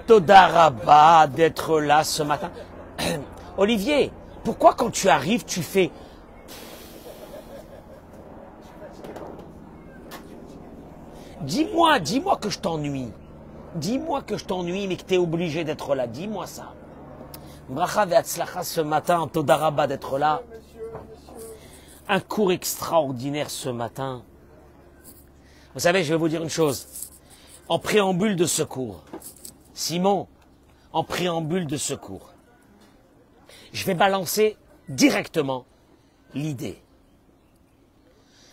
Toda Rabba d'être là ce matin. Olivier, pourquoi quand tu arrives, tu fais... Dis-moi que je t'ennuie. Dis-moi que je t'ennuie, mais que tu es obligé d'être là. Dis-moi ça. Bracha ve'atzlacha ce matin, Toda Rabba d'être là. Un cours extraordinaire ce matin. Vous savez, je vais vous dire une chose. En préambule de ce cours, Simon, en préambule de ce cours, je vais balancer directement l'idée.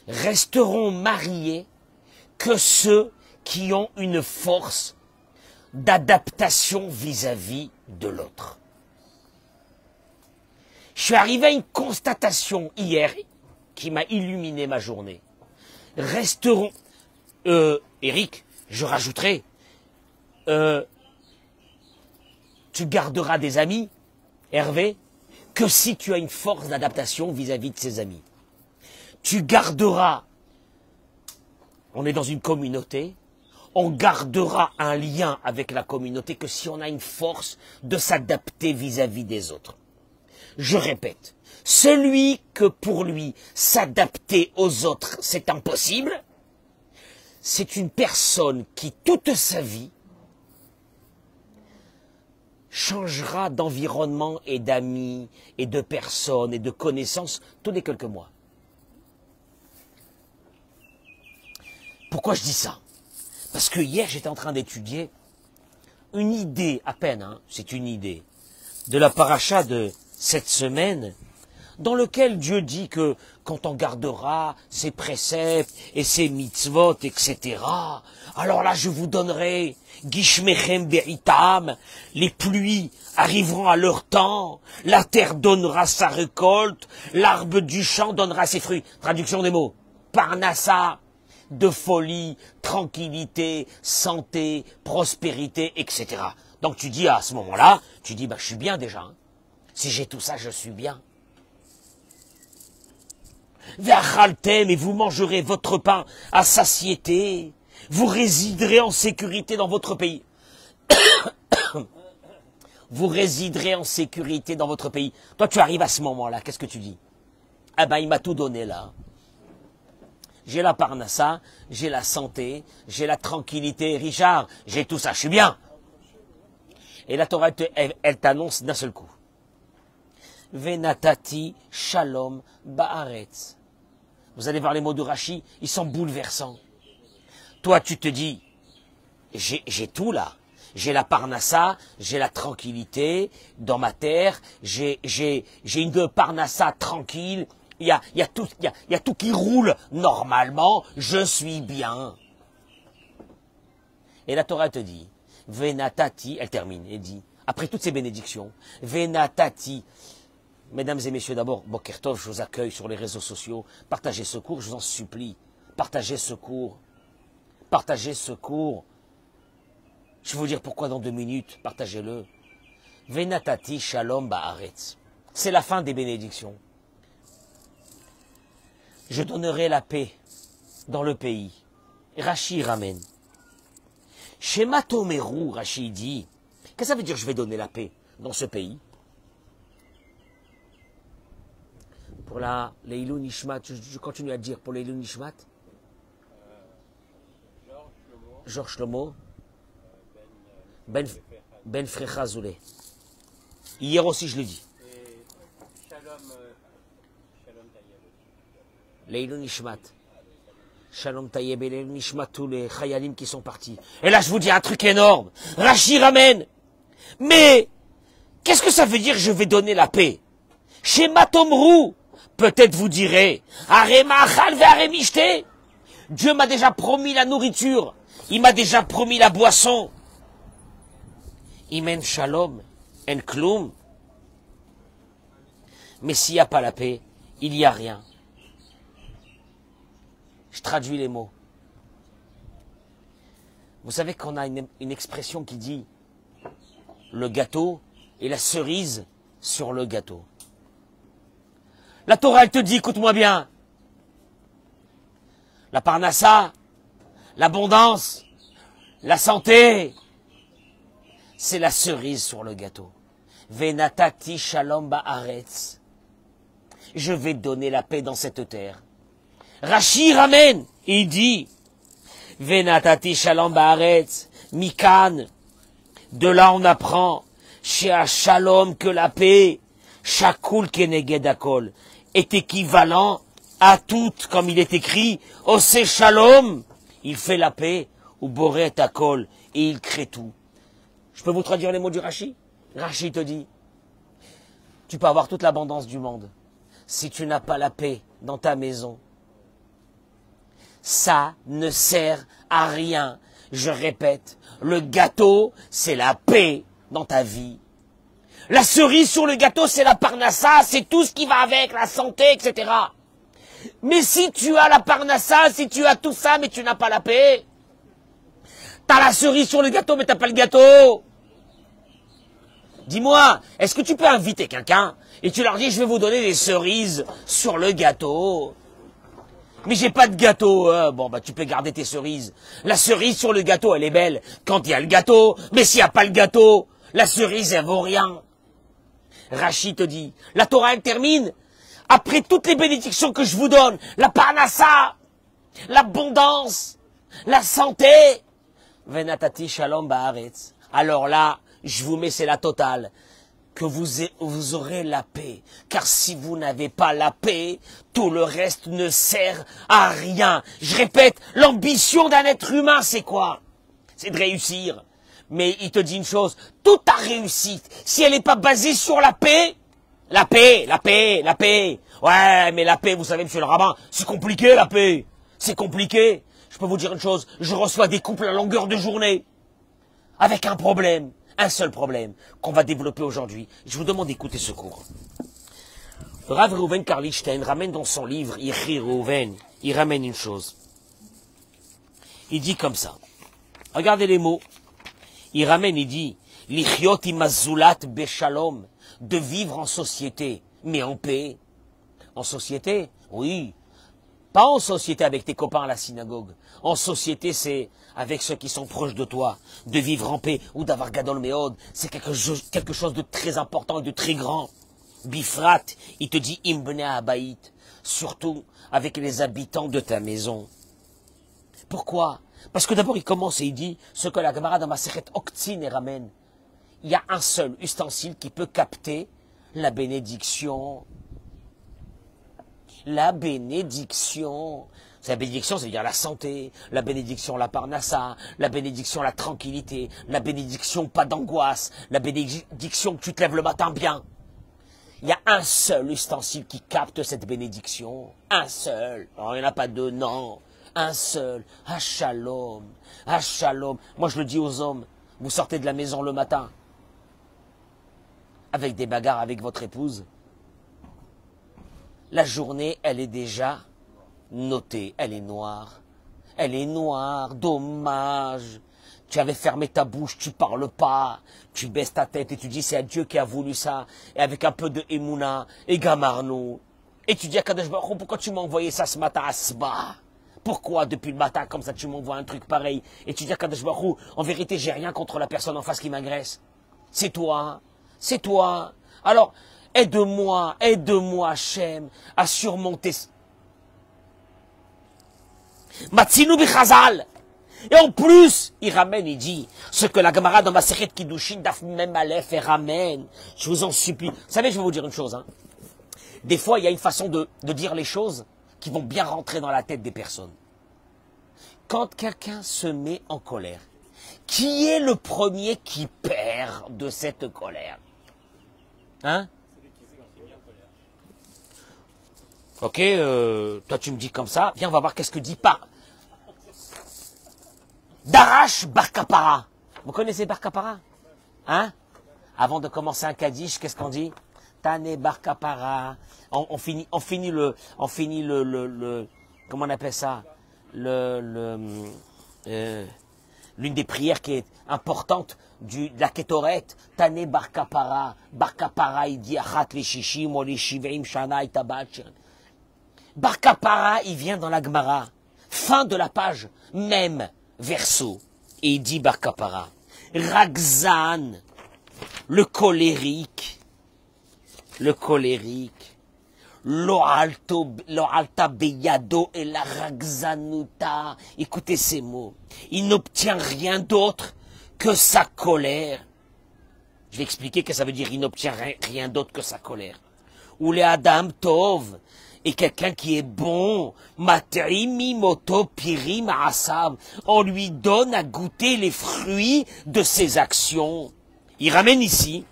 Resteront mariés que ceux qui ont une force d'adaptation vis-à-vis de l'autre. Je suis arrivé à une constatation hier qui m'a illuminé ma journée. Resteront, Eric, je rajouterai, tu garderas des amis, Hervé, que si tu as une force d'adaptation vis-à-vis de ses amis. Tu garderas, on est dans une communauté, on gardera un lien avec la communauté que si on a une force de s'adapter vis-à-vis des autres. Je répète, celui que pour lui s'adapter aux autres c'est impossible, c'est une personne qui toute sa vie changera d'environnement et d'amis et de personnes et de connaissances tous les quelques mois. Pourquoi je dis ça? Parce que hier j'étais en train d'étudier une idée, à peine, hein, c'est une idée, de la paracha de cette semaine, dans lequel Dieu dit que quand on gardera ses préceptes et ses mitzvot, etc., alors là je vous donnerai Gishmechem Beritam, les pluies arriveront à leur temps, la terre donnera sa récolte, l'arbre du champ donnera ses fruits. Traduction des mots, Parnassa, de folie, tranquillité, santé, prospérité, etc. Donc tu dis à ce moment-là, tu dis, bah, je suis bien déjà. Hein. Si j'ai tout ça, je suis bien. Ve'achaltem, et vous mangerez votre pain à satiété. Vous résiderez en sécurité dans votre pays. Vous résiderez en sécurité dans votre pays. Toi, tu arrives à ce moment-là, qu'est-ce que tu dis? Ah ben, il m'a tout donné là. J'ai la parnassa, j'ai la santé, j'ai la tranquillité. Richard, j'ai tout ça, je suis bien. Et la Torah, elle t'annonce d'un seul coup. Venatati shalom ba'aretz. Vous allez voir les mots de Rashi, ils sont bouleversants. Toi, tu te dis, j'ai tout là. J'ai la parnassa, j'ai la tranquillité dans ma terre, j'ai une parnassa tranquille. Il y a tout qui roule normalement, je suis bien. Et la Torah te dit, Venatati, elle termine, elle dit, après toutes ces bénédictions, Venatati, mesdames et messieurs, d'abord, Boker Tov, je vous accueille sur les réseaux sociaux, partagez ce cours, je vous en supplie, partagez ce cours, partagez ce cours. Je vais vous dire pourquoi dans 2 minutes, partagez-le. Venatati shalom ba'aretz. C'est la fin des bénédictions. Je donnerai la paix dans le pays. Rashi ramène. Shema Tomeru, Rashi dit, qu'est-ce que ça veut dire je vais donner la paix dans ce pays? Pour la Leilou Nishmat, je continue à dire pour Leilou Nishmat. Georges Shlomo. Ben Frecha Zoulé. Hier aussi je l'ai dit. Leilou Nishmat. Shalom Tayeb et Leilou Nishmat, tous les Chayalim qui sont partis. Et là je vous dis un truc énorme. Rashi ramène. Mais, qu'est-ce que ça veut dire je vais donner la paix? Chez Matomrou, peut-être vous direz, Arema Achal ve Aremishte. Dieu m'a déjà promis la nourriture. Il m'a déjà promis la boisson. Imen Shalom, En Kloum. Mais s'il n'y a pas la paix, il n'y a rien. Je traduis les mots. Vous savez qu'on a une expression qui dit le gâteau et la cerise sur le gâteau. La Torah, elle te dit, écoute-moi bien, la parnassa, l'abondance, la santé, c'est la cerise sur le gâteau. Venatati shalom ba'aretz. Je vais donner la paix dans cette terre. Rashi ramène, il dit, Venatati shalom ba'aretz, mikan. De là on apprend, chez shalom que la paix, shakul keneged akol, est équivalent à tout, comme il est écrit, Ose shalom, il fait la paix, ou boret akol, et il crée tout. Je peux vous traduire les mots du Rashi? Rashi te dit, tu peux avoir toute l'abondance du monde. Si tu n'as pas la paix dans ta maison, ça ne sert à rien. Je répète, le gâteau, c'est la paix dans ta vie. La cerise sur le gâteau, c'est la parnassa, c'est tout ce qui va avec, la santé, etc. Mais si tu as la parnassa, si tu as tout ça, mais tu n'as pas la paix, t'as la cerise sur le gâteau, mais t'as pas le gâteau. Dis-moi, est-ce que tu peux inviter quelqu'un et tu leur dis, je vais vous donner des cerises sur le gâteau? Mais j'ai pas de gâteau. Bon, bah tu peux garder tes cerises. La cerise sur le gâteau, elle est belle quand il y a le gâteau. Mais s'il n'y a pas le gâteau, la cerise, elle vaut rien. Rachid te dit, la Torah, elle termine. Après toutes les bénédictions que je vous donne, la parnassa, l'abondance, la santé, venatati shalom ba'aretz. Alors là, je vous mets, c'est la totale, que vous aurez la paix. Car si vous n'avez pas la paix, tout le reste ne sert à rien. Je répète, l'ambition d'un être humain, c'est quoi? C'est de réussir. Mais il te dit une chose, toute ta réussite, si elle n'est pas basée sur la paix, la paix. Ouais, mais la paix, vous savez, monsieur le rabbin, c'est compliqué la paix. C'est compliqué. Je peux vous dire une chose, je reçois des couples à longueur de journée, avec un problème. Un seul problème qu'on va développer aujourd'hui. Je vous demande d'écouter ce cours. Le Rav Reuven Karlitstein ramène dans son livre Ichi Reuven, il ramène une chose. Il dit comme ça. Regardez les mots. Il ramène, il dit Lichiot imazulat beshalom, de vivre en société, mais en paix. En société, oui. Pas en société avec tes copains à la synagogue. En société, c'est avec ceux qui sont proches de toi. De vivre en paix ou d'avoir gadol meod. C'est quelque chose de très important et de très grand. Bifrat, il te dit imbne abaït. Surtout avec les habitants de ta maison. Pourquoi? Parce que d'abord, il commence et il dit ce que la Gemara dans Masechet Oktzin et ramène. Il y a un seul ustensile qui peut capter la bénédiction. La bénédiction. La bénédiction, ça veut dire la santé, la bénédiction, la parnassa, la bénédiction, la tranquillité, la bénédiction, pas d'angoisse, la bénédiction que tu te lèves le matin bien. Il y a un seul ustensile qui capte cette bénédiction. Un seul. Non, il n'y en a pas deux, non. Un seul. Shalom. Shalom. Moi, je le dis aux hommes. Vous sortez de la maison le matin avec des bagarres avec votre épouse. La journée, elle est déjà notée. Elle est noire. Elle est noire. Dommage. Tu avais fermé ta bouche, tu parles pas. Tu baisses ta tête et tu dis c'est Dieu qui a voulu ça. Et avec un peu de Emouna et Gamarno. Et tu dis à Kadosh Baruch Hu, pourquoi tu m'as envoyé ça ce matin à Sba? Pourquoi depuis le matin comme ça tu m'envoies un truc pareil? Et tu dis à Kadosh Baruch Hu, en vérité j'ai rien contre la personne en face qui m'agresse. C'est toi. C'est toi. Alors, aide-moi, Hachem, à surmonter. Matzinu bichazal. Et en plus, il ramène, il dit, ce que la Gemara dans Masechet Kiddushin, Daf Mem Aleph, et ramène. Je vous en supplie. Vous savez, je vais vous dire une chose. Hein. Des fois, il y a une façon de dire les choses qui vont bien rentrer dans la tête des personnes. Quand quelqu'un se met en colère, qui est le premier qui perd de cette colère? Hein? Ok, toi tu me dis comme ça, viens on va voir qu'est-ce que dit pas. Darash Bar Kapara. Vous connaissez Bar Kapara? Hein? Avant de commencer un Kaddish, qu'est-ce qu'on dit? Tane Bar Kapara. On finit le comment on appelle ça? L'une des prières qui est importante de la Ketoret, Tane Bar Kapara. Bar Kapara, il dit Achat les Shishim ou les Shiveim Shana et Tabach. Bar Kapara, il vient dans la Gemara. Fin de la page, même verso. Et il dit Bar Kapara. Ragzan, le colérique, lo alta beyado et la ragzanuta. Écoutez ces mots. Il n'obtient rien d'autre que sa colère. Je vais expliquer que ça veut dire il n'obtient rien d'autre que sa colère. Ou les Adam Tov, et quelqu'un qui est bon, matrimi moto pirim asab, on lui donne à goûter les fruits de ses actions. Il ramène ici,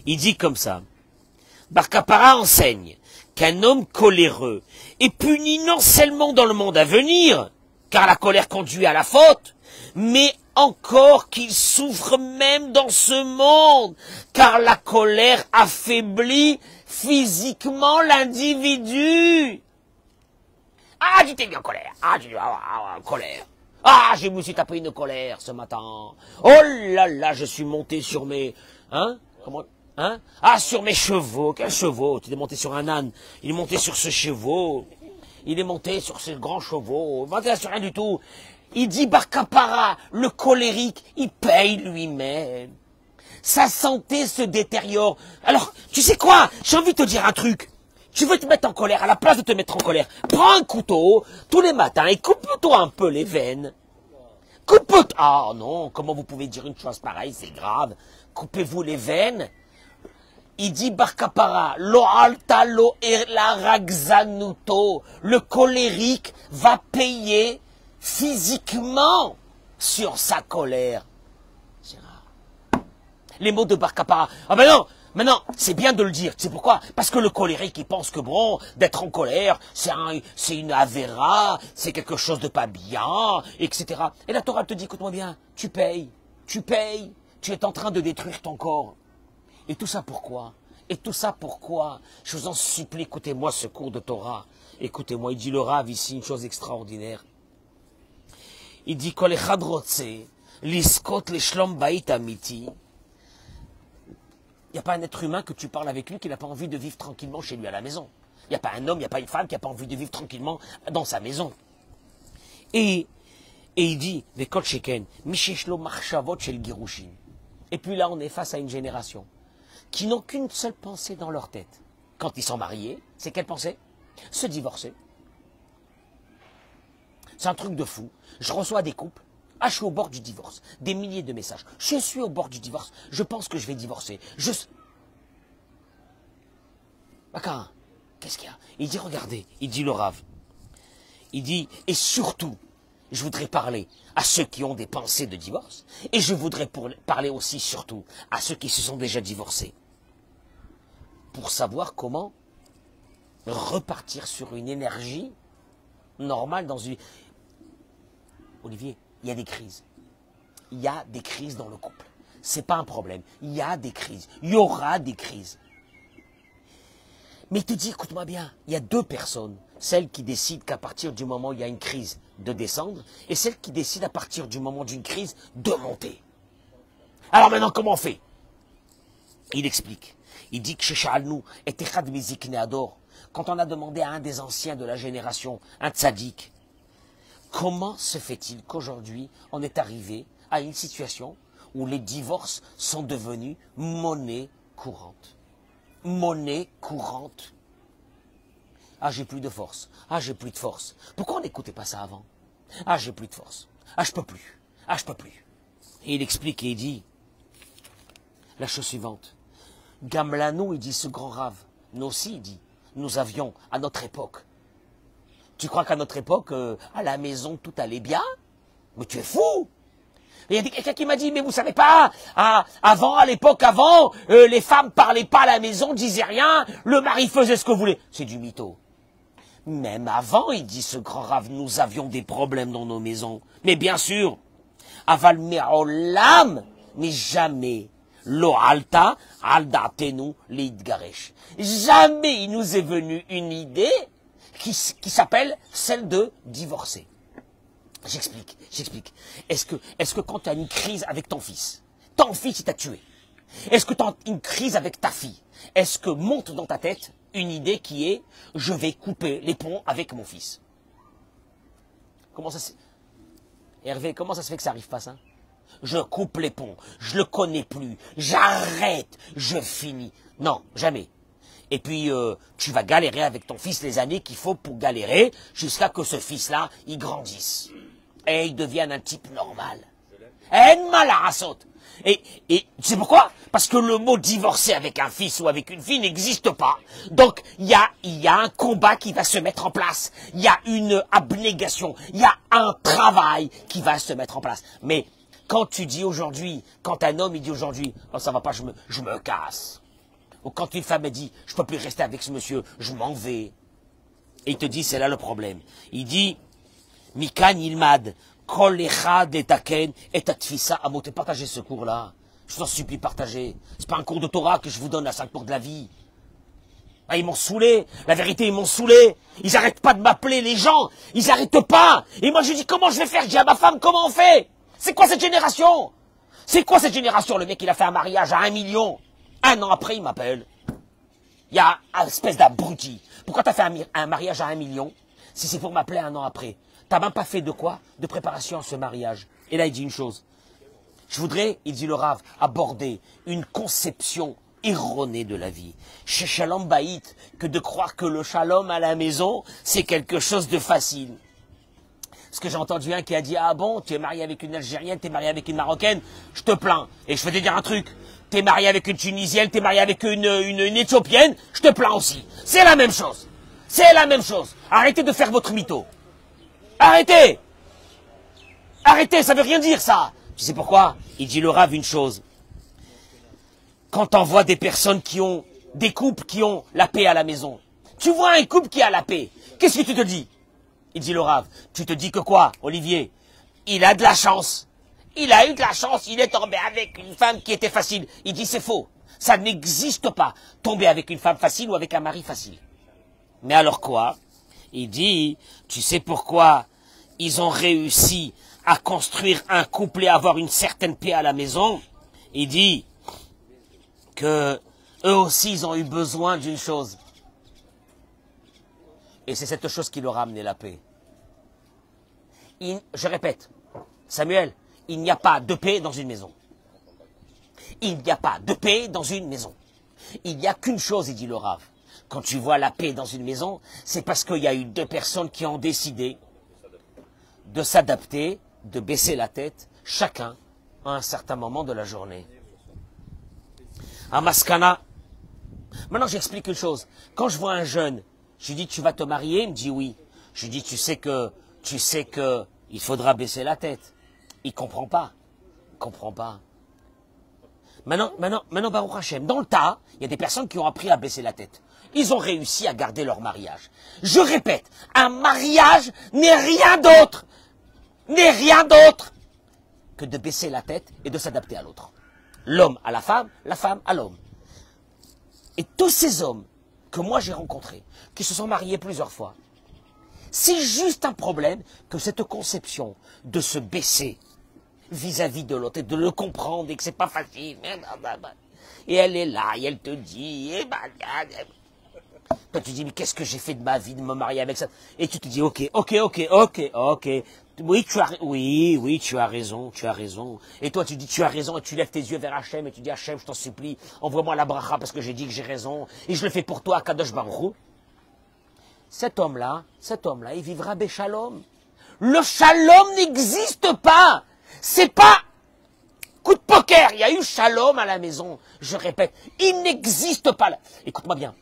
il dit comme ça, Bar Kappara enseigne qu'un homme coléreux est puni non seulement dans le monde à venir, car la colère conduit à la faute, mais encore qu'il souffre même dans ce monde, car la colère affaiblit physiquement l'individu. Ah, tu t'es mis en colère. Ah, en colère. Ah, je me suis tapé une colère ce matin. Oh là là, je suis monté sur mes... Hein? Comment... Hein? Ah, sur mes chevaux. Quels chevaux? Tu es monté sur un âne. Il est monté sur ce chevaux. Il est monté sur ce grand chevaux. Il monté sur rien du tout. Il dit Bar Kappara, le colérique, il paye lui-même. Sa santé se détériore. Alors, tu sais quoi? J'ai envie de te dire un truc. Tu veux te mettre en colère, à la place de te mettre en colère, prends un couteau tous les matins et coupe-toi un peu les veines. Coupe-toi... Ah non, comment vous pouvez dire une chose pareille? C'est grave. Coupez-vous les veines. Il dit Bar Kappara, lo alta lo la ragzanuto, le colérique va payer physiquement sur sa colère. Les mots de Bar Kappara. Ah ben non, maintenant, c'est bien de le dire. C'est pourquoi? Parce que le colérique, il pense que bon, d'être en colère, c'est une avéra, c'est quelque chose de pas bien, etc. Et la Torah te dit, écoute-moi bien, tu payes, tu es en train de détruire ton corps. Et tout ça pourquoi? Et tout ça pourquoi? Je vous en supplie, écoutez-moi ce cours de Torah. Écoutez-moi, il dit le Rav ici une chose extraordinaire. Il dit Kol echad rotze, liskot le shlom bait amiti. Il n'y a pas un être humain que tu parles avec lui qui n'a pas envie de vivre tranquillement chez lui à la maison. Il n'y a pas un homme, il n'y a pas une femme qui n'a pas envie de vivre tranquillement dans sa maison. Et il dit, Vekol sheken, misheshlo marchavot shel girushin. Et puis là, on est face à une génération qui n'ont qu'une seule pensée dans leur tête. Quand ils sont mariés, c'est quelle pensée? Se divorcer. C'est un truc de fou. Je reçois des couples. Ah, je suis au bord du divorce. Des milliers de messages. Je suis au bord du divorce. Je pense que je vais divorcer. Baka, qu'est-ce qu'il y a? Il dit, regardez, il dit le Rav. Il dit, et surtout, je voudrais parler à ceux qui ont des pensées de divorce. Et je voudrais parler aussi, surtout, à ceux qui se sont déjà divorcés. Pour savoir comment repartir sur une énergie normale dans une... Olivier, il y a des crises. Il y a des crises dans le couple. C'est pas un problème. Il y a des crises. Il y aura des crises. Mais il te dit, écoute-moi bien, il y a deux personnes. Celle qui décide qu'à partir du moment où il y a une crise, de descendre, et celle qui décide à partir du moment d'une crise, de monter. Alors maintenant, comment on fait? Il explique. Il dit que chez Sha'alnou, et Techad Mizik Neador, quand on a demandé à un des anciens de la génération, un tzaddik, comment se fait-il qu'aujourd'hui, on est arrivé à une situation où les divorces sont devenus monnaie courante? Monnaie courante. Ah, j'ai plus de force. Ah, j'ai plus de force. Pourquoi on n'écoutait pas ça avant? Ah, j'ai plus de force. Ah, je peux plus. Ah, je peux plus. Et il explique et il dit la chose suivante. Gamlanou, il dit ce grand rave. Nous aussi, il dit, nous avions à notre époque. Tu crois qu'à notre époque, à la maison, tout allait bien? Mais tu es fou! Il y a quelqu'un qui m'a dit, mais vous savez pas, avant, à l'époque avant, les femmes parlaient pas à la maison, disaient rien, le mari faisait ce que voulait. C'est du mytho. Même avant, il dit ce grand rave, nous avions des problèmes dans nos maisons. Mais bien sûr, aval me'olam, mais jamais, lo alta, al da'atenu leitgaresh. Jamais il nous est venu une idée qui s'appelle celle de divorcer. J'explique. Est-ce que quand tu as une crise avec ton fils il t'a tué. Est-ce que tu as une crise avec ta fille? Est-ce que monte dans ta tête une idée qui est je vais couper les ponts avec mon fils? Hervé, comment ça se fait que ça arrive pas ça? je coupe les ponts, je le connais plus, j'arrête, je finis. Non, jamais. Et puis, tu vas galérer avec ton fils les années qu'il faut pour galérer, jusqu'à que ce fils-là, il grandisse. Et il devienne un type normal. Et tu sais pourquoi? Parce que le mot divorcer avec un fils ou avec une fille n'existe pas. Donc, il y a un combat qui va se mettre en place. Il y a une abnégation. Il y a un travail qui va se mettre en place. Mais quand tu dis aujourd'hui, quand un homme il dit aujourd'hui, oh, ça va pas, je me casse. Ou quand une femme dit, je peux plus rester avec ce monsieur, je m'en vais. Et il te dit, c'est là le problème. Il dit, Mikan Yilmad, Kol Echad Etaken et Atfissa Amot. Partagez ce cours-là. Je t'en supplie, partagez. C'est pas un cours de Torah que je vous donne à 5 cours de la vie. Ah, ils m'ont saoulé. La vérité, ils m'ont saoulé. Ils arrêtent pas de m'appeler, les gens. Ils arrêtent pas. Et moi, je dis, comment je vais faire? Je dis à ma femme, comment on fait? C'est quoi cette génération? C'est quoi cette génération? Le mec, il a fait un mariage à 1 million. 1 an après, il m'appelle. Il y a une espèce d'abruti. Pourquoi t'as fait un mariage à 1 million si c'est pour m'appeler 1 an après? T'as même pas fait de quoi? De préparation à ce mariage. Et là, il dit une chose. Je voudrais, il dit le Rav, aborder une conception erronée de la vie. Chez Shalom Baït, que de croire que le shalom à la maison, c'est quelque chose de facile. Parce que j'ai entendu un qui a dit, ah bon, tu es marié avec une Algérienne, tu es marié avec une Marocaine, je te plains. Et je vais te dire un truc, tu es marié avec une Tunisienne, tu es marié avec une Éthiopienne, je te plains aussi. C'est la même chose. C'est la même chose. Arrêtez de faire votre mytho. Arrêtez! Arrêtez, ça veut rien dire ça. Tu sais pourquoi? Il dit le Rav une chose. Quand on voit des personnes qui ont, des couples qui ont la paix à la maison, tu vois un couple qui a la paix, qu'est-ce que tu te dis? Il dit le Rav, tu te dis que quoi, Olivier? Il a de la chance. Il a eu de la chance, il est tombé avec une femme qui était facile. Il dit c'est faux. Ça n'existe pas. Tomber avec une femme facile ou avec un mari facile. Mais alors quoi? Il dit, tu sais pourquoi ils ont réussi à construire un couple et avoir une certaine paix à la maison? Il dit que eux aussi ils ont eu besoin d'une chose. Et c'est cette chose qui leur a amené la paix. Je répète, Samuel, il n'y a pas de paix dans une maison. Il n'y a pas de paix dans une maison. Il n'y a qu'une chose, il dit le Rav. Quand tu vois la paix dans une maison, c'est parce qu'il y a eu 2 personnes qui ont décidé de s'adapter, de baisser la tête, chacun à un certain moment de la journée. À Maskana, maintenant j'explique une chose. Quand je vois un jeune, je lui dis tu vas te marier, il me dit oui. Je lui dis tu sais que il faudra baisser la tête. Il comprend pas. Il comprend pas. Maintenant, Baruch Hashem, dans le tas, il y a des personnes qui ont appris à baisser la tête. Ils ont réussi à garder leur mariage. Je répète, un mariage n'est rien d'autre que de baisser la tête et de s'adapter à l'autre. L'homme à la femme à l'homme. Et tous ces hommes que moi j'ai rencontrés, qui se sont mariés plusieurs fois, c'est juste un problème que cette conception de se baisser vis-à-vis de l'autre et de le comprendre et que c'est pas facile. Et elle est là, et elle te dit, toi tu dis, mais qu'est-ce que j'ai fait de ma vie de me marier avec ça? Et tu te dis, ok. Oui, tu as raison. Et toi tu dis, tu as raison, et tu lèves tes yeux vers Hachem et tu dis, Hachem, je t'en supplie, envoie-moi la bracha parce que j'ai dit que j'ai raison, et je le fais pour toi, Kadosh Baruch Hu. Cet homme-là, il vivra béchalom. Le shalom n'existe pas. C'est pas coup de poker. Il y a eu shalom à la maison. Je répète, il n'existe pas. Écoute-moi bien.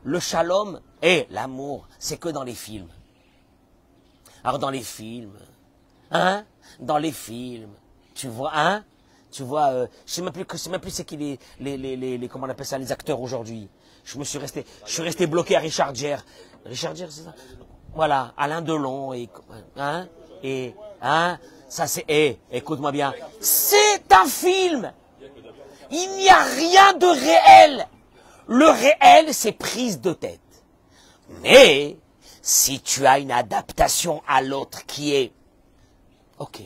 Le shalom et l'amour, c'est que dans les films. Alors dans les films, tu vois, je sais même plus c'est qui les comment on appelle ça, les acteurs aujourd'hui. Je suis resté bloqué à Richard Gere. Richard Gere, c'est ça? Voilà, Alain Delon ça c'est, écoute-moi bien. C'est un film. Il n'y a rien de réel. Le réel, c'est prise de tête. Mais, si tu as une adaptation à l'autre qui est, ok.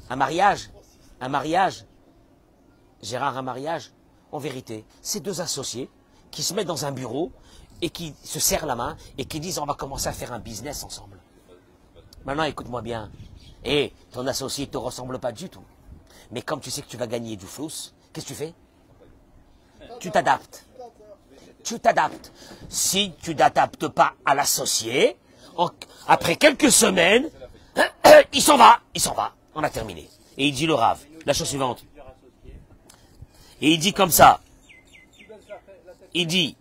Un mariage, Gérard, un mariage, en vérité, c'est 2 associés qui se mettent dans un bureau et qui se serrent la main et qui disent on va commencer à faire un business ensemble. Maintenant, écoute-moi bien. Et ton associé ne te ressemble pas du tout. Mais comme tu sais que tu vas gagner du flous, qu'est-ce que tu fais? Tu t'adaptes. Tu t'adaptes. Si tu t'adaptes pas à l'associé, après quelques semaines, il s'en va. On a terminé. Et il dit le Rav, la chose suivante. Et il dit comme ça. Il dit,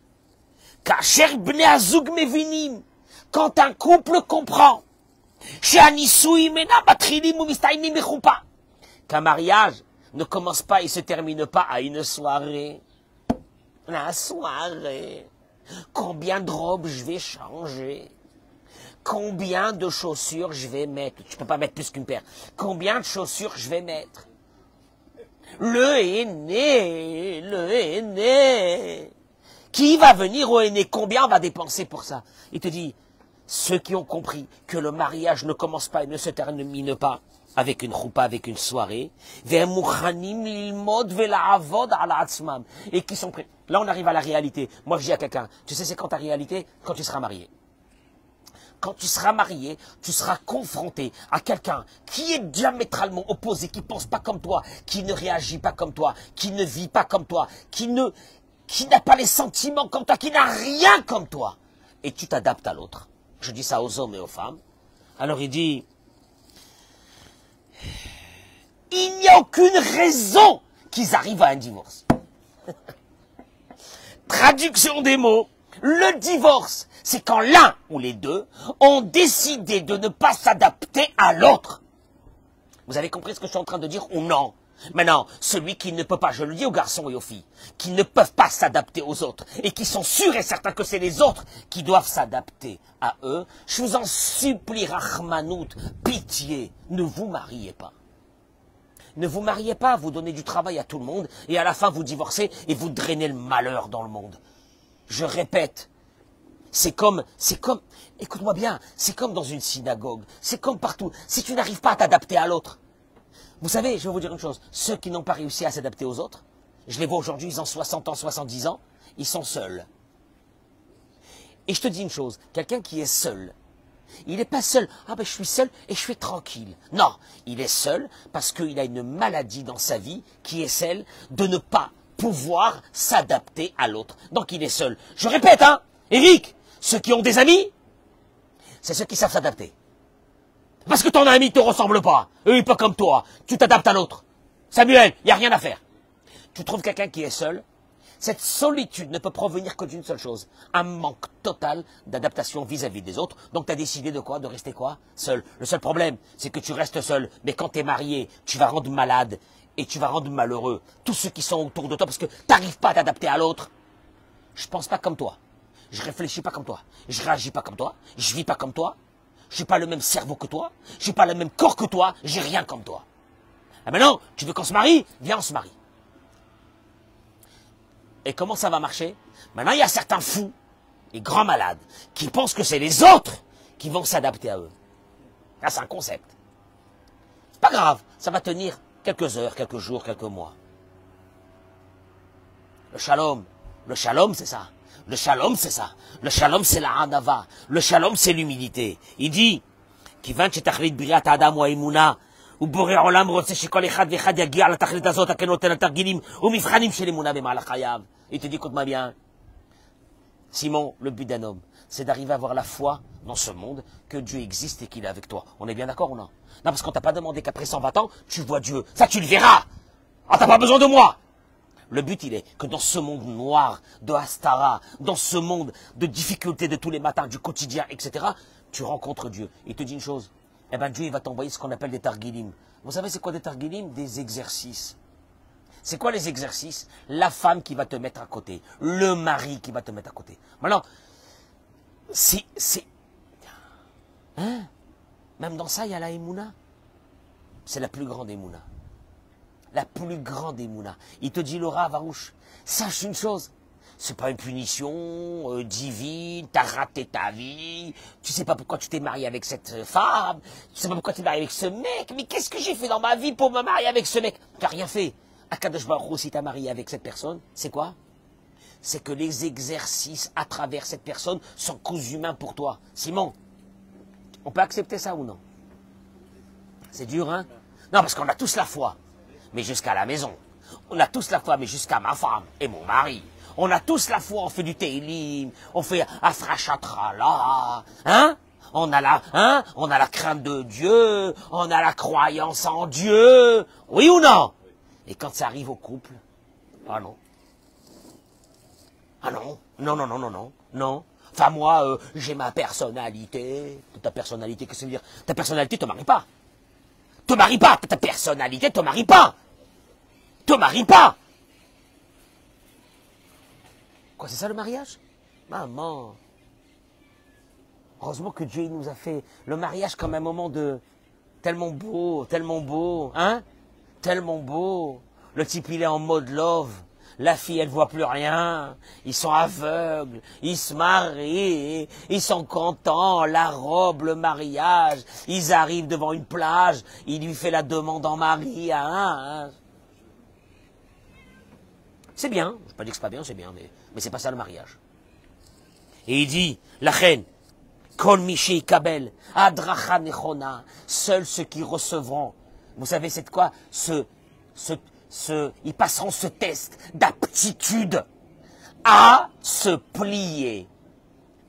Kacher bnei azug mevinim, quand un couple comprend, qu'un mariage ne commence pas et se termine pas à une soirée. La soirée. Combien de robes je vais changer? Combien de chaussures je vais mettre? Tu peux pas mettre plus qu'une paire. Combien de chaussures je vais mettre? Le aîné. Qui va venir au aîné? Combien on va dépenser pour ça? Il te dit, ceux qui ont compris que le mariage ne commence pas et ne se termine pas avec une choupa, avec une soirée, et qui sont prêts. Là, on arrive à la réalité. Moi, je dis à quelqu'un, tu sais, c'est quand ta réalité? Quand tu seras marié. Quand tu seras marié, tu seras confronté à quelqu'un qui est diamétralement opposé, qui pense pas comme toi, qui ne réagit pas comme toi, qui ne vit pas comme toi, qui n'a pas les sentiments comme toi, qui n'a rien comme toi. Et tu t'adaptes à l'autre. Je dis ça aux hommes et aux femmes. Alors il dit, il n'y a aucune raison qu'ils arrivent à un divorce. Traduction des mots, le divorce, c'est quand l'un ou les deux ont décidé de ne pas s'adapter à l'autre. Vous avez compris ce que je suis en train de dire ou non? Maintenant, celui qui ne peut pas, je le dis aux garçons et aux filles, qui ne peuvent pas s'adapter aux autres et qui sont sûrs et certains que c'est les autres qui doivent s'adapter à eux, je vous en supplie, Rahmanout, pitié, ne vous mariez pas. Ne vous mariez pas, vous donnez du travail à tout le monde et à la fin vous divorcez et vous drainez le malheur dans le monde. Je répète, c'est comme, écoute-moi bien, c'est comme dans une synagogue, c'est comme partout. Si tu n'arrives pas à t'adapter à l'autre, vous savez, je vais vous dire une chose, ceux qui n'ont pas réussi à s'adapter aux autres, je les vois aujourd'hui, ils ont 60 ans, 70 ans, ils sont seuls. Et je te dis une chose, quelqu'un qui est seul, il n'est pas seul, ah ben je suis seul et je suis tranquille. Non, il est seul parce qu'il a une maladie dans sa vie qui est celle de ne pas pouvoir s'adapter à l'autre. Donc il est seul. Je répète, hein, Eric, ceux qui ont des amis, c'est ceux qui savent s'adapter. Parce que ton ami ne te ressemble pas, il n'est pas comme toi, tu t'adaptes à l'autre. Samuel, il n'y a rien à faire. Tu trouves quelqu'un qui est seul, cette solitude ne peut provenir que d'une seule chose, un manque total d'adaptation vis-à-vis des autres. Donc tu as décidé de quoi? De rester quoi? Seul. Le seul problème, c'est que tu restes seul, mais quand tu es marié, tu vas rendre malade et tu vas rendre malheureux tous ceux qui sont autour de toi parce que tu n'arrives pas à t'adapter à l'autre. Je pense pas comme toi, je réfléchis pas comme toi, je réagis pas comme toi, je vis pas comme toi. J'ai pas le même cerveau que toi, j'ai pas le même corps que toi, j'ai rien comme toi. Et maintenant, tu veux qu'on se marie? Viens, on se marie. Et comment ça va marcher? Maintenant, il y a certains fous et grands malades qui pensent que c'est les autres qui vont s'adapter à eux. Là, c'est un concept. C'est pas grave, ça va tenir quelques heures, quelques jours, quelques mois. Le shalom, c'est ça. Le shalom, c'est ça. Le shalom, c'est la hanava. Le shalom, c'est l'humilité. Il dit, Kivan shetachlit briat adam wa imuna, ובורא עולם רוצה שכל אחד ואחד יגיע לתכלית הזאת הכנות אל התרגילים ומבחנים של אמונה במהלך חייו. Il te dit, écoute-moi bien, Simon, le but d'un homme, c'est d'arriver à avoir la foi dans ce monde, que Dieu existe et qu'il est avec toi. On est bien d'accord ou non? Non, parce qu'on t'a pas demandé qu'après 120 ans, tu vois Dieu. Ça, tu le verras. Ah, t'as pas besoin de moi. Le but, il est que dans ce monde noir de Hastara, dans ce monde de difficultés de tous les matins, du quotidien, etc., tu rencontres Dieu. Il te dit une chose, eh ben Dieu, il va t'envoyer ce qu'on appelle des targilim. Vous savez, c'est quoi des targilim? Des exercices. C'est quoi les exercices? La femme qui va te mettre à côté, le mari qui va te mettre à côté. Maintenant, hein? Même dans ça, il y a la Emouna. C'est la plus grande Emouna. La plus grande émouna. Il te dit, Laura Varouche, sache une chose, c'est pas une punition divine, t'as raté ta vie, tu sais pas pourquoi tu t'es marié avec cette femme, tu sais pas pourquoi tu t'es marié avec ce mec, mais qu'est-ce que j'ai fait dans ma vie pour me marier avec ce mec? T'as rien fait. Akadosh Baruch Hu, si t'as marié avec cette personne, c'est quoi? C'est que les exercices à travers cette personne sont cause humains pour toi. Simon, on peut accepter ça ou non? C'est dur, hein? Non, parce qu'on a tous la foi, mais jusqu'à la maison. On a tous la foi, mais jusqu'à ma femme et mon mari. On a tous la foi, on fait du télim, on fait afrachatrala, hein? On a la crainte de Dieu, on a la croyance en Dieu, oui ou non? Et quand ça arrive au couple, ah non. Ah non, non, non, non, non, non, non. Enfin moi, j'ai ma personnalité. Ta personnalité, qu'est-ce que ça veut dire? Ta personnalité, te marie pas. Te marie pas, ta personnalité, te marie pas. Te marie pas. Quoi, c'est ça le mariage? Maman. Heureusement que Dieu nous a fait le mariage comme un moment de tellement beau, hein? Tellement beau. Le type, il est en mode love. La fille, elle voit plus rien. Ils sont aveugles. Ils se marient. Ils sont contents. La robe, le mariage. Ils arrivent devant une plage. Il lui fait la demande en mari. Hein? C'est bien. Je ne pas dire que c'est pas bien, c'est bien. Mais c'est pas ça le mariage. Et il dit, la reine, Kol Mishi Kabel, Adracha Nechona, seuls ceux qui recevront. Vous savez, c'est quoi? Ils passeront ce test d'aptitude à se plier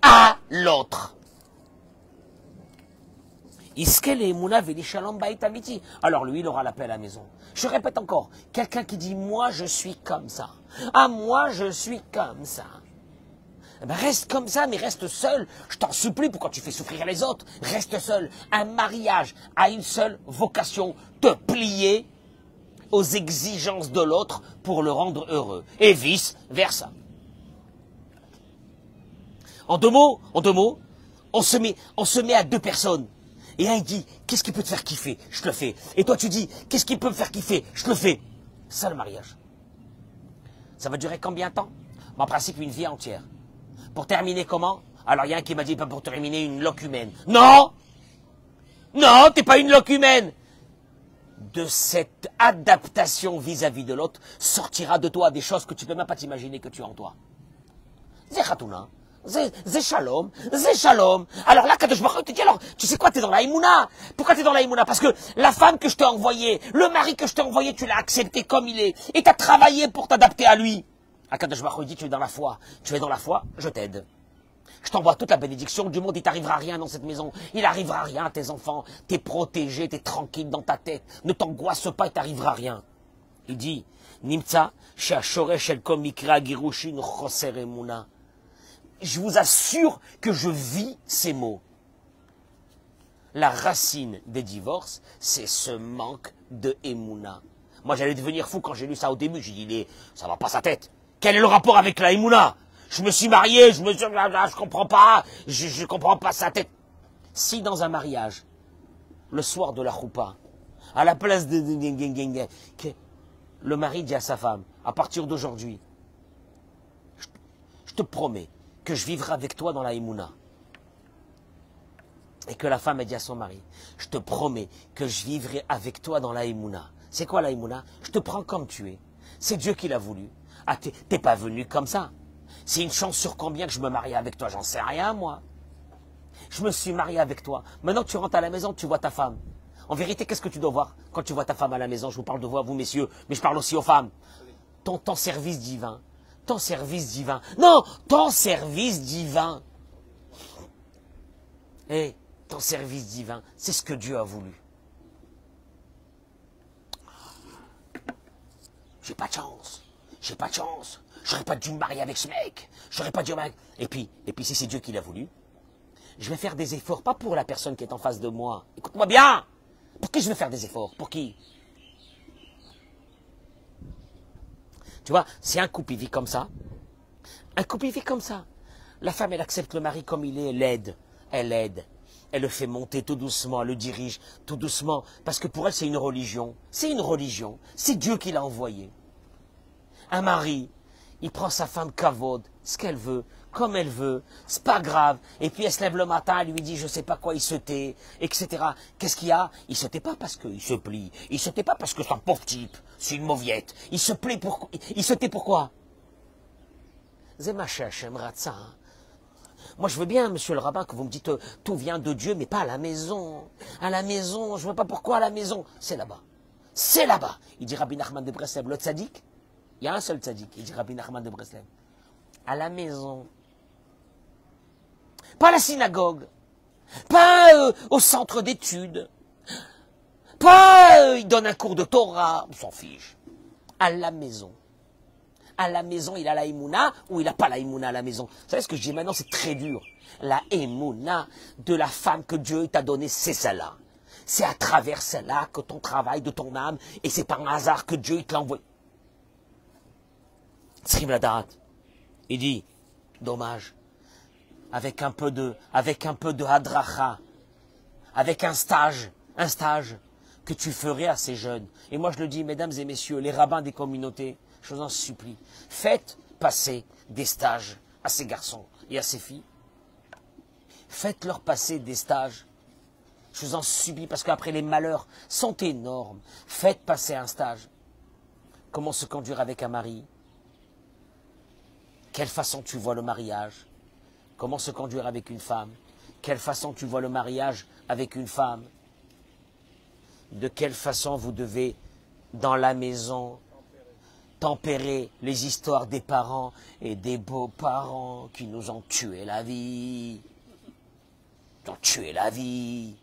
à l'autre. Alors lui, il aura la paix à la maison. Je répète encore, quelqu'un qui dit, moi je suis comme ça. Ah, moi je suis comme ça. Eh ben, reste comme ça, mais reste seul. Je t'en supplie, pourquoi tu fais souffrir les autres? Reste seul. Un mariage a une seule vocation, te plier aux exigences de l'autre pour le rendre heureux. Et vice versa. En deux mots, on se met à deux personnes. Et un il dit, qu'est-ce qui peut te faire kiffer? Je te le fais. Et toi tu dis, qu'est-ce qui peut me faire kiffer? Je te le fais. C'est ça le mariage. Ça va durer combien de temps? En principe, une vie entière. Pour terminer comment? Alors il y a un qui m'a dit, pas pour terminer une loque humaine. Non! Non, t'es pas une loque humaine! De cette adaptation vis-à-vis de l'autre sortira de toi des choses que tu peux même pas t'imaginer que tu as en toi. C'est Khatouna. C'est shalom, c'est shalom. Alors là, Kadosh Baruch Hu te dit, alors, tu sais quoi, t'es dans la Emouna. Pourquoi t'es dans la Emouna? Parce que la femme que je t'ai envoyée, le mari que je t'ai envoyé, tu l'as accepté comme il est. Et t'as travaillé pour t'adapter à lui. Kadosh Baruch Hu dit, tu es dans la foi. Tu es dans la foi, je t'aide. Je t'envoie toute la bénédiction du monde, il t'arrivera rien dans cette maison. Il arrivera rien à tes enfants. T'es protégé, t'es tranquille dans ta tête. Ne t'angoisse pas, il t'arrivera rien. Il dit, Nimtza, she'ashoresh el kol mikra girushin choser emuna. Je vous assure que je vis ces mots. La racine des divorces, c'est ce manque de Emouna. Moi, j'allais devenir fou quand j'ai lu ça au début. J'ai dit, ça va pas sa tête. Quel est le rapport avec la Emouna? Je me suis marié, je comprends pas, je comprends pas sa tête. Si dans un mariage, le soir de la choupa, à la place de le mari dit à sa femme, à partir d'aujourd'hui, je te promets que je vivrai avec toi dans la Emouna. Et que la femme a dit à son mari, je te promets que je vivrai avec toi dans la Emouna. C'est quoi la Emouna? Je te prends comme tu es. C'est Dieu qui l'a voulu. Ah, t'es pas venu comme ça. C'est une chance sur combien que je me marie avec toi? J'en sais rien, moi. Je me suis marié avec toi. Maintenant que tu rentres à la maison, tu vois ta femme. En vérité, qu'est-ce que tu dois voir quand tu vois ta femme à la maison? Je vous parle de vous, à vous, messieurs, mais je parle aussi aux femmes. Ton service divin. Ton service divin. Non, ton service divin. Eh, ton service divin, c'est ce que Dieu a voulu. J'ai pas de chance. J'ai pas de chance. J'aurais pas dû me marier avec ce mec. J'aurais pas dû me marier. Et puis si c'est Dieu qui l'a voulu, je vais faire des efforts, pas pour la personne qui est en face de moi. Écoute-moi bien. Pour qui je vais faire des efforts? Pour qui? Tu vois, si un couple il vit comme ça, un couple il vit comme ça. La femme, elle accepte le mari comme il est, elle l'aide. Elle l'aide. Elle le fait monter tout doucement, elle le dirige tout doucement. Parce que pour elle, c'est une religion. C'est une religion. C'est Dieu qui l'a envoyé. Un mari, il prend sa femme kavod, ce qu'elle veut, comme elle veut, c'est pas grave. Et puis elle se lève le matin, elle lui dit je sais pas quoi, il se tait, etc. Qu'est-ce qu'il y a? Il se tait pas parce qu'il se plie. Il se tait pas parce que c'est un pauvre type, c'est une mauviette. Il se plaît pour... Il se tait pourquoi? Zemacha Hashem Ratza. Moi, je veux bien, monsieur le rabbin, que vous me dites tout vient de Dieu, mais pas à la maison. À la maison, je ne vois pas pourquoi à la maison. C'est là-bas. C'est là-bas. Il dit Rabbi Nachman de Breslev, le tzaddik. Il y a un seul tzaddik, il dit Rabbi Nachman de Breslev. À la maison. Pas à la synagogue. Pas au centre d'études. Pas il donne un cours de Torah. On s'en fiche. À la maison. À la maison, il a la émouna ou il n'a pas la émouna à la maison. Vous savez ce que je dis maintenant, c'est très dur. La émouna de la femme que Dieu t'a donnée, c'est celle-là. C'est à travers celle-là que ton travail de ton âme, et c'est par un hasard que Dieu te l'a envoyé. Tzrim Ladarat, il dit, dommage, avec un peu de hadracha, avec un stage que tu ferais à ces jeunes. Et moi je le dis, mesdames et messieurs, les rabbins des communautés, je vous en supplie, faites passer des stages à ces garçons et à ces filles. Faites-leur passer des stages. Je vous en supplie, parce qu'après les malheurs sont énormes. Faites passer un stage. Comment se conduire avec un mari? Quelle façon tu vois le mariage? Comment se conduire avec une femme? Quelle façon tu vois le mariage avec une femme? De quelle façon vous devez, dans la maison, tempérer les histoires des parents et des beaux-parents qui nous ont tué la vie. Ils ont tué la vie.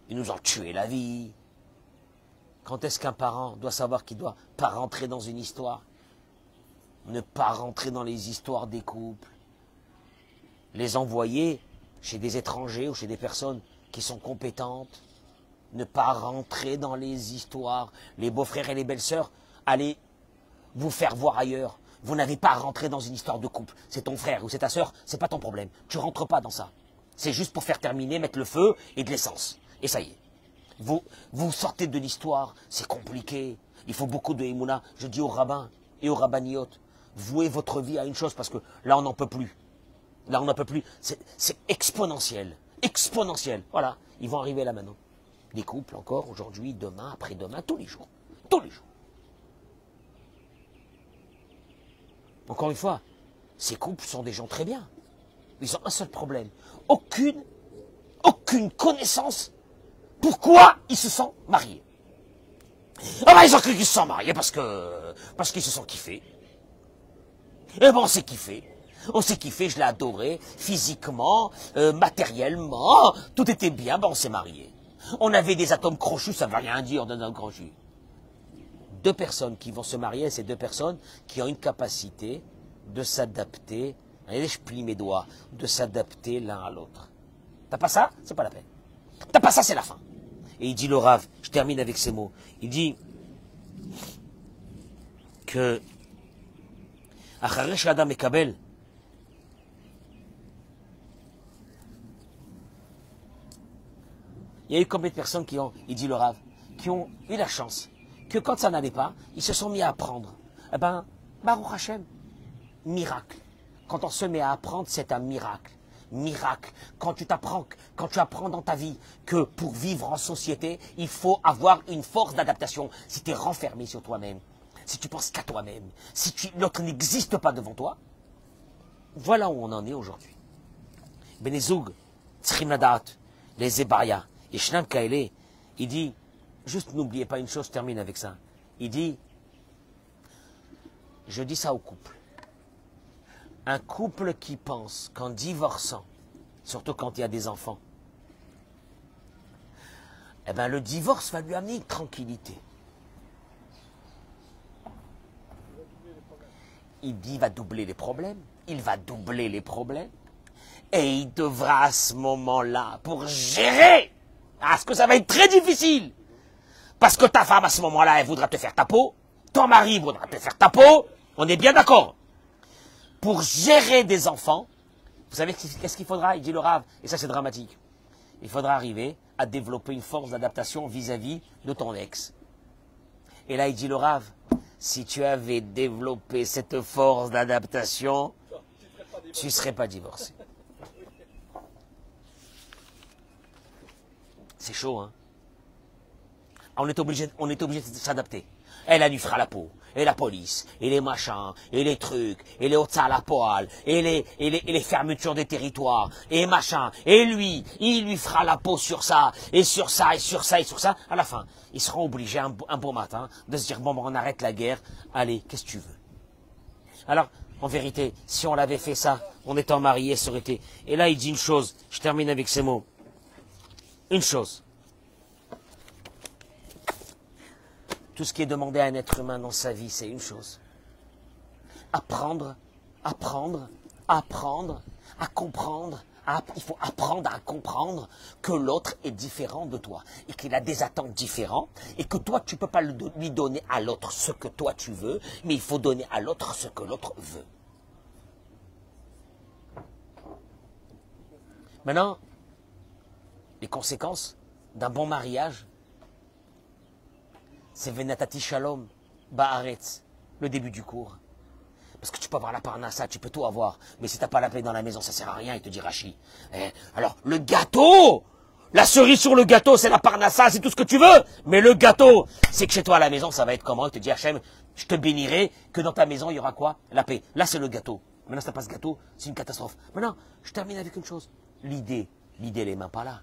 Ils nous ont tué la vie. Quand est-ce qu'un parent doit savoir qu'il ne doit pas rentrer dans une histoire? Ne pas rentrer dans les histoires des couples. Les envoyer chez des étrangers ou chez des personnes qui sont compétentes. Ne pas rentrer dans les histoires. Les beaux-frères et les belles-sœurs, allez vous faire voir ailleurs. Vous n'avez pas à rentrer dans une histoire de couple. C'est ton frère ou c'est ta sœur, c'est pas ton problème. Tu rentres pas dans ça. C'est juste pour faire terminer, mettre le feu et de l'essence. Et ça y est. Vous sortez de l'histoire, c'est compliqué. Il faut beaucoup de émouna. Je dis aux rabbins et aux rabbiniotes, vouez votre vie à une chose parce que là on n'en peut plus. Là on n'en peut plus. C'est exponentiel. Exponentiel. Voilà. Ils vont arriver là maintenant. Des couples encore aujourd'hui, demain, après-demain, tous les jours. Tous les jours. Encore une fois, ces couples sont des gens très bien. Ils ont un seul problème. Aucune connaissance. Pourquoi ils se sont mariés? Ah ben ils ont cru qu'ils se sont mariés parce qu'ils se sont kiffés. Eh ben on s'est kiffé. On s'est kiffé, je l'ai adoré, physiquement, matériellement, tout était bien, ben on s'est mariés. On avait des atomes crochus, ça ne veut rien dire d'un atome crochu. Deux personnes qui vont se marier, c'est deux personnes qui ont une capacité de s'adapter, regardez, je plie mes doigts, de s'adapter l'un à l'autre. T'as pas ça? C'est pas la peine. T'as pas ça, c'est la fin. Et il dit le Rav, je termine avec ces mots, il dit que Acharesh Adam et Kabel, il y a eu combien de personnes qui ont, il dit le Rav, qui ont eu la chance que quand ça n'allait pas, ils se sont mis à apprendre. Eh ben, Baruch Hashem, miracle. Quand on se met à apprendre, c'est un miracle. Miracle. Quand tu apprends dans ta vie que pour vivre en société, il faut avoir une force d'adaptation. Si tu es renfermé sur toi-même, si tu penses qu'à toi-même, si l'autre n'existe pas devant toi, voilà où on en est aujourd'hui. Benezoug, Tzrim Ladat, les Ebaria, et Shnam Kaele, il dit, juste n'oubliez pas une chose, je termine avec ça. Il dit, je dis ça au couple. Un couple qui pense qu'en divorçant, surtout quand il y a des enfants, eh ben le divorce va lui amener une tranquillité. Il dit, il va doubler les problèmes. Il va doubler les problèmes. Et il devra à ce moment-là, pour gérer, parce que ça va être très difficile. Parce que ta femme, à ce moment-là, elle voudra te faire ta peau. Ton mari voudra te faire ta peau. On est bien d'accord. Pour gérer des enfants, vous savez qu'est-ce qu'il faudra? Il dit le Rav, et ça c'est dramatique. Il faudra arriver à développer une force d'adaptation vis-à-vis de ton ex. Et là il dit le Rav, si tu avais développé cette force d'adaptation, tu ne serais pas divorcé. C'est chaud, hein? On est obligé de s'adapter. Elle lui fera la peau. et la police, et les machins, et les trucs, et les hautes à la poêle, et les fermetures des territoires, et machin, et lui, il lui fera la peau sur ça, et sur ça, et sur ça, et sur ça. À la fin, ils seront obligés un beau matin de se dire, bon, on arrête la guerre, allez, qu'est-ce que tu veux? Alors, en vérité, si on l'avait fait ça, en étant mariés, ça aurait été... Et là, il dit une chose, je termine avec ces mots. Une chose. Tout ce qui est demandé à un être humain dans sa vie, c'est une chose. Apprendre, à comprendre. Il faut apprendre à comprendre que l'autre est différent de toi et qu'il a des attentes différentes et que toi, tu ne peux pas lui donner à l'autre ce que toi tu veux, mais il faut donner à l'autre ce que l'autre veut. Maintenant, les conséquences d'un bon mariage, c'est Venatati Shalom, Ba'aretz, le début du cours. Parce que tu peux avoir la parnassa, tu peux tout avoir. Mais si tu n'as pas la paix dans la maison, ça ne sert à rien, il te dit Rachi. Alors, le gâteau, la cerise sur le gâteau, c'est la parnassa, c'est tout ce que tu veux. Mais le gâteau, c'est que chez toi à la maison, ça va être comment? Il te dit Hachem, je te bénirai, que dans ta maison, il y aura quoi? La paix. Là, c'est le gâteau. Maintenant, si tu n'as pas ce gâteau, c'est une catastrophe. Maintenant, je termine avec une chose. L'idée, elle est même pas là.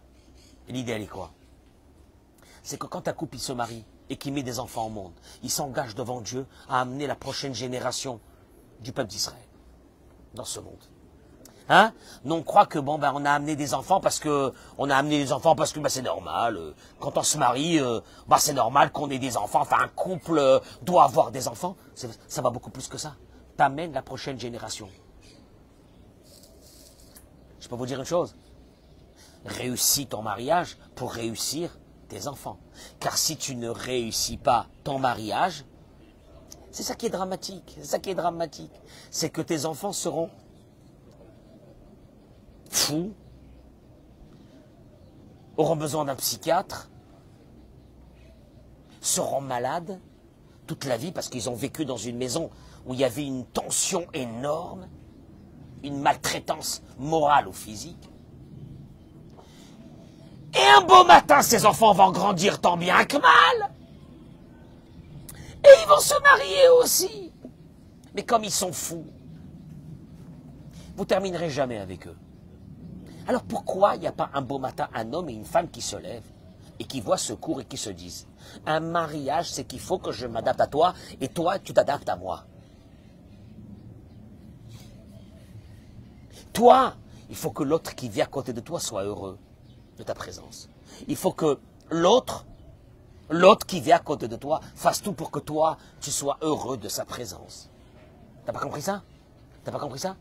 L'idée, elle est quoi? C'est que quand un couple, il se marie et qu'il met des enfants au monde, il s'engage devant Dieu à amener la prochaine génération du peuple d'Israël dans ce monde. Hein? Non, on croit que bon on a amené des enfants parce que c'est normal. Quand on se marie, c'est normal qu'on ait des enfants. Enfin, un couple doit avoir des enfants. Ça va beaucoup plus que ça. T'amènes la prochaine génération. Je peux vous dire une chose. Réussis ton mariage pour réussir tes enfants. Car si tu ne réussis pas ton mariage, c'est ça qui est dramatique. C'est que tes enfants seront fous, auront besoin d'un psychiatre, seront malades toute la vie parce qu'ils ont vécu dans une maison où il y avait une tension énorme, une maltraitance morale ou physique. Et un beau matin, ces enfants vont grandir tant bien que mal. Et ils vont se marier aussi. Mais comme ils sont fous, vous terminerez jamais avec eux. Alors pourquoi il n'y a pas un beau matin un homme et une femme qui se lèvent et qui voient ce cours et qui se disent un mariage, c'est qu'il faut que je m'adapte à toi et toi, tu t'adaptes à moi. Toi, il faut que l'autre qui vit à côté de toi soit heureux de ta présence. Il faut que l'autre qui vit à côté de toi fasse tout pour que toi, tu sois heureux de sa présence. T'as pas compris ça? T'as pas compris ça?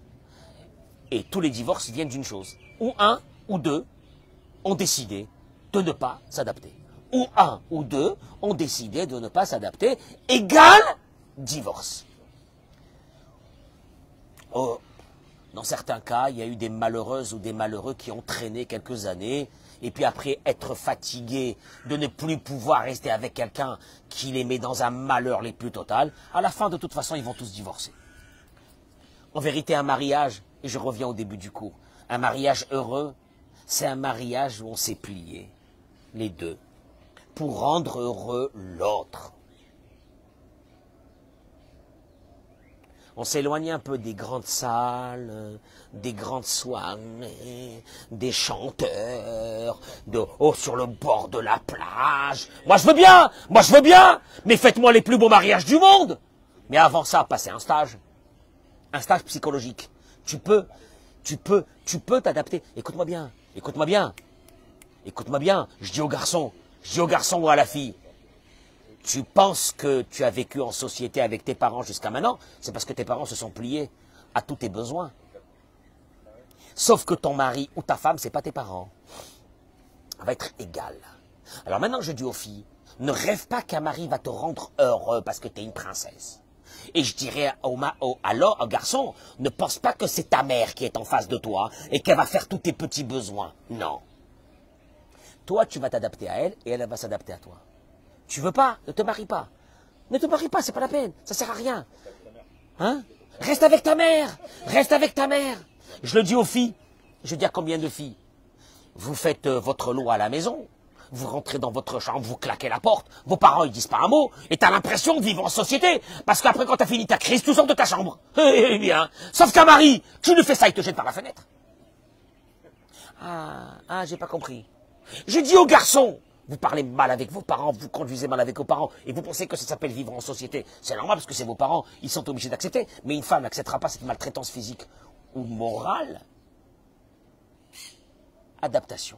Et tous les divorces viennent d'une chose. Ou un ou deux ont décidé de ne pas s'adapter. Ou un ou deux ont décidé de ne pas s'adapter. Égale divorce. Oh, dans certains cas, il y a eu des malheureuses ou des malheureux qui ont traîné quelques années. Et puis après, être fatigué de ne plus pouvoir rester avec quelqu'un qui les met dans un malheur les plus total. À la fin, de toute façon, ils vont tous divorcer. En vérité, un mariage, et je reviens au début du cours, un mariage heureux, c'est un mariage où on s'est plié, les deux, pour rendre heureux l'autre. On s'éloigne un peu des grandes salles, des grandes soirées, des chanteurs, sur le bord de la plage. Moi je veux bien, mais faites-moi les plus beaux mariages du monde. Mais avant ça, passez un stage psychologique. Tu peux t'adapter. Écoute-moi bien. Je dis au garçon ou à la fille. Tu penses que tu as vécu en société avec tes parents jusqu'à maintenant, c'est parce que tes parents se sont pliés à tous tes besoins. Sauf que ton mari ou ta femme, c'est pas tes parents. Ça va être égal. Alors maintenant, je dis aux filles, ne rêve pas qu'un mari va te rendre heureux parce que tu es une princesse. Et je dirais alors au garçon, ne pense pas que c'est ta mère qui est en face de toi et qu'elle va faire tous tes petits besoins. Non. Toi, tu vas t'adapter à elle et elle va s'adapter à toi. Tu veux pas, ne te marie pas. Ne te marie pas, c'est pas la peine, ça sert à rien. Hein? Reste avec ta mère. Je le dis aux filles, je dis à combien de filles? Vous faites votre lot à la maison, vous rentrez dans votre chambre, vous claquez la porte, vos parents ils disent pas un mot, et t'as l'impression de vivre en société, parce qu'après quand t'as fini ta crise, tu sors de ta chambre. Eh bien, sauf qu'un mari, tu lui fais ça, il te jette par la fenêtre. J'ai pas compris. Je dis aux garçons, vous parlez mal avec vos parents, vous conduisez mal avec vos parents, et vous pensez que ça s'appelle vivre en société. C'est normal parce que c'est vos parents, ils sont obligés d'accepter. Mais une femme n'acceptera pas cette maltraitance physique ou morale. Adaptation.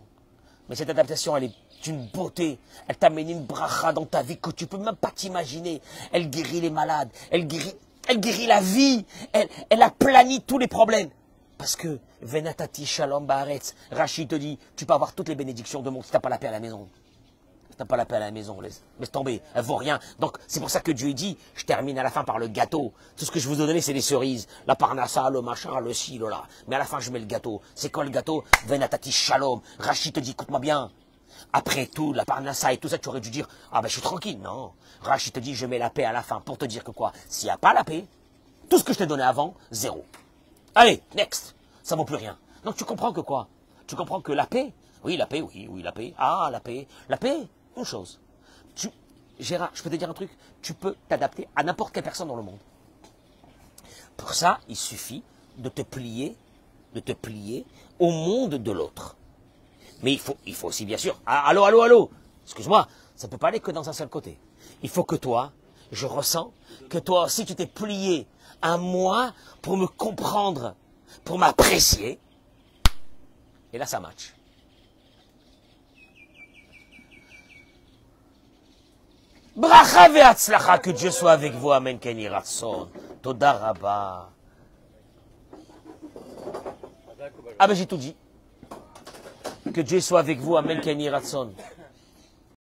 Mais cette adaptation, elle est d'une beauté. Elle t'amène une bracha dans ta vie que tu peux même pas t'imaginer. Elle guérit les malades, elle guérit la vie, elle aplanit tous les problèmes. Parce que, Venatati Shalom Baaretz, Rachid te dit, tu peux avoir toutes les bénédictions de monde si tu n'as pas la paix à la maison. Si tu n'as pas la paix à la maison, laisse tomber, elle vaut rien. Donc, c'est pour ça que Dieu dit, je termine à la fin par le gâteau. Tout ce que je vous ai donné, c'est les cerises. La parnassa, le machin, le ci, le là. Mais à la fin, je mets le gâteau. C'est quoi le gâteau? Venatati Shalom. Rachid te dit, écoute-moi bien. Après tout, la parnassa et tout ça, tu aurais dû dire, je suis tranquille. Non. Rachid te dit, je mets la paix à la fin pour te dire que quoi? S'il n'y a pas la paix, tout ce que je t'ai donné avant, zéro. Allez, next. Ça vaut plus rien. Donc tu comprends que quoi? Tu comprends que la paix, oui, la paix, oui, la paix. La paix. La paix, une chose. Gérard, je peux te dire un truc? Tu peux t'adapter à n'importe quelle personne dans le monde. Pour ça, il suffit de te plier au monde de l'autre. Mais il faut aussi, bien sûr, allô, excuse-moi, ça ne peut pas aller que dans un seul côté. Il faut que toi, je ressens que toi aussi tu t'es plié à moi pour me comprendre, pour m'apprécier. Et là, ça match. Bracha ve'atzlacha, que Dieu soit avec vous, amen, ken yhi ratson. Toda rabba. J'ai tout dit. Que Dieu soit avec vous, amen, ken yhi ratson.